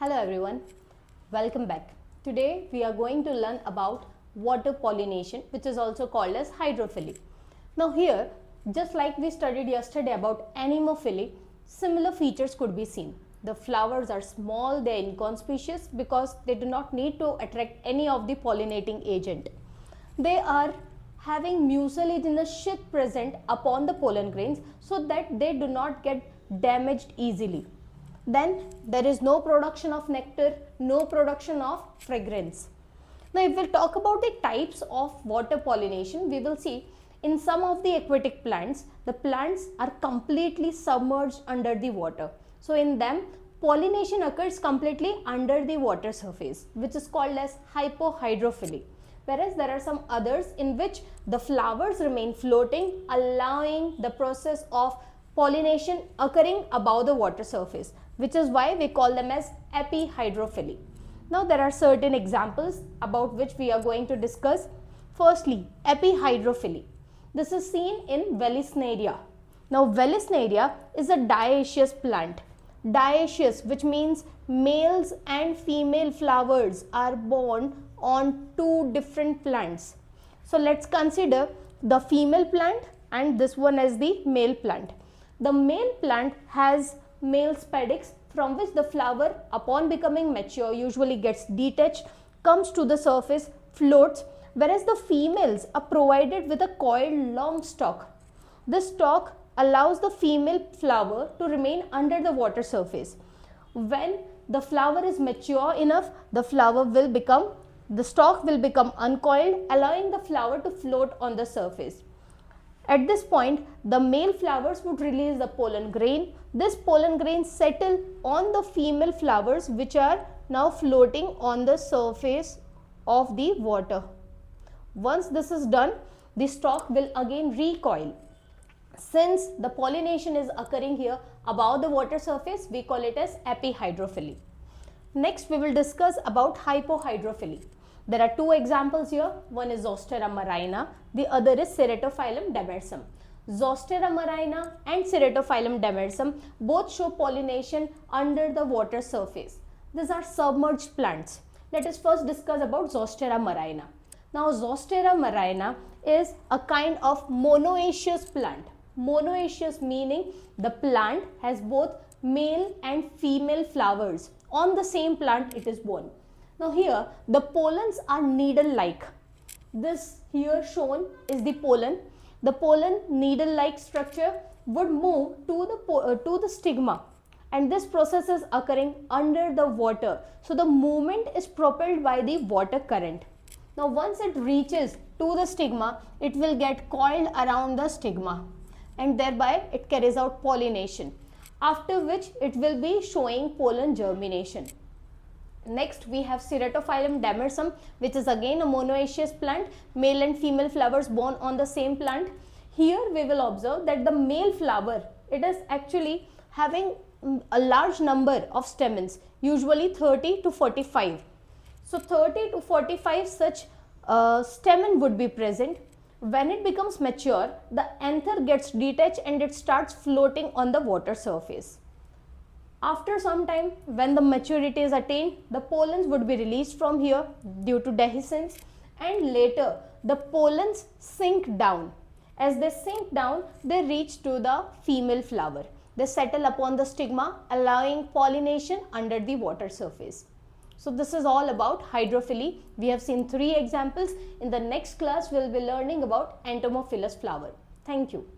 Hello everyone, welcome back. Today we are going to learn about water pollination, which is also called as hydrophily. Now here, just like we studied yesterday about anemophily, similar features could be seen. The flowers are small, they are inconspicuous because they do not need to attract any of the pollinating agent. They are having mucilage in the sheath present upon the pollen grains so that they do not get damaged easily. Then there is no production of nectar, no production of fragrance. Now if we'll talk about the types of water pollination, we will see in some of the aquatic plants, the plants are completely submerged under the water. So in them, pollination occurs completely under the water surface, which is called as hypohydrophily. Whereas there are some others in which the flowers remain floating, allowing the process of pollination occurring above the water surface, which is why we call them as epihydrophily. Now there are certain examples about which we are going to discuss. Firstly, epihydrophily. This is seen in Vallisneria. Now Vallisneria is a dioecious plant. Dioecious, which means males and female flowers are born on two different plants. So let's consider the female plant and this one as the male plant. The male plant has male spadix from which the flower upon becoming mature usually gets detached, comes to the surface, floats, whereas the females are provided with a coiled long stalk. This stalk allows the female flower to remain under the water surface. When the flower is mature enough, the stalk will become uncoiled, allowing the flower to float on the surface. At this point, the male flowers would release the pollen grain. This pollen grain settle on the female flowers which are now floating on the surface of the water. Once this is done, the stalk will again recoil. Since the pollination is occurring here above the water surface, we call it as epihydrophily. Next, we will discuss about hypohydrophily. There are two examples here. One is Zostera marina, the other is Ceratophyllum demersum. Zostera marina and Ceratophyllum demersum both show pollination under the water surface. These are submerged plants. Let us first discuss about Zostera marina. Now Zostera marina is a kind of monoecious plant. Monoecious meaning the plant has both male and female flowers. On the same plant it is born. Now here the pollens are needle-like. This here shown is the pollen. The pollen needle-like structure would move to the stigma, and this process is occurring under the water. So the movement is propelled by the water current. Now once it reaches to the stigma, it will get coiled around the stigma and thereby it carries out pollination, after which it will be showing pollen germination. Next, we have Ceratophyllum demersum, which is again a monoecious plant, male and female flowers born on the same plant. Here we will observe that the male flower, it is actually having a large number of stamens, usually 30 to 45. So 30 to 45 such stamen would be present. When it becomes mature, the anther gets detached and it starts floating on the water surface. After some time, when the maturity is attained, the pollens would be released from here due to dehiscence, and later the pollens sink down. As they sink down, they reach to the female flower. They settle upon the stigma, allowing pollination under the water surface. So this is all about hydrophily. We have seen 3 examples. In the next class, we will be learning about entomophilous flower. Thank you.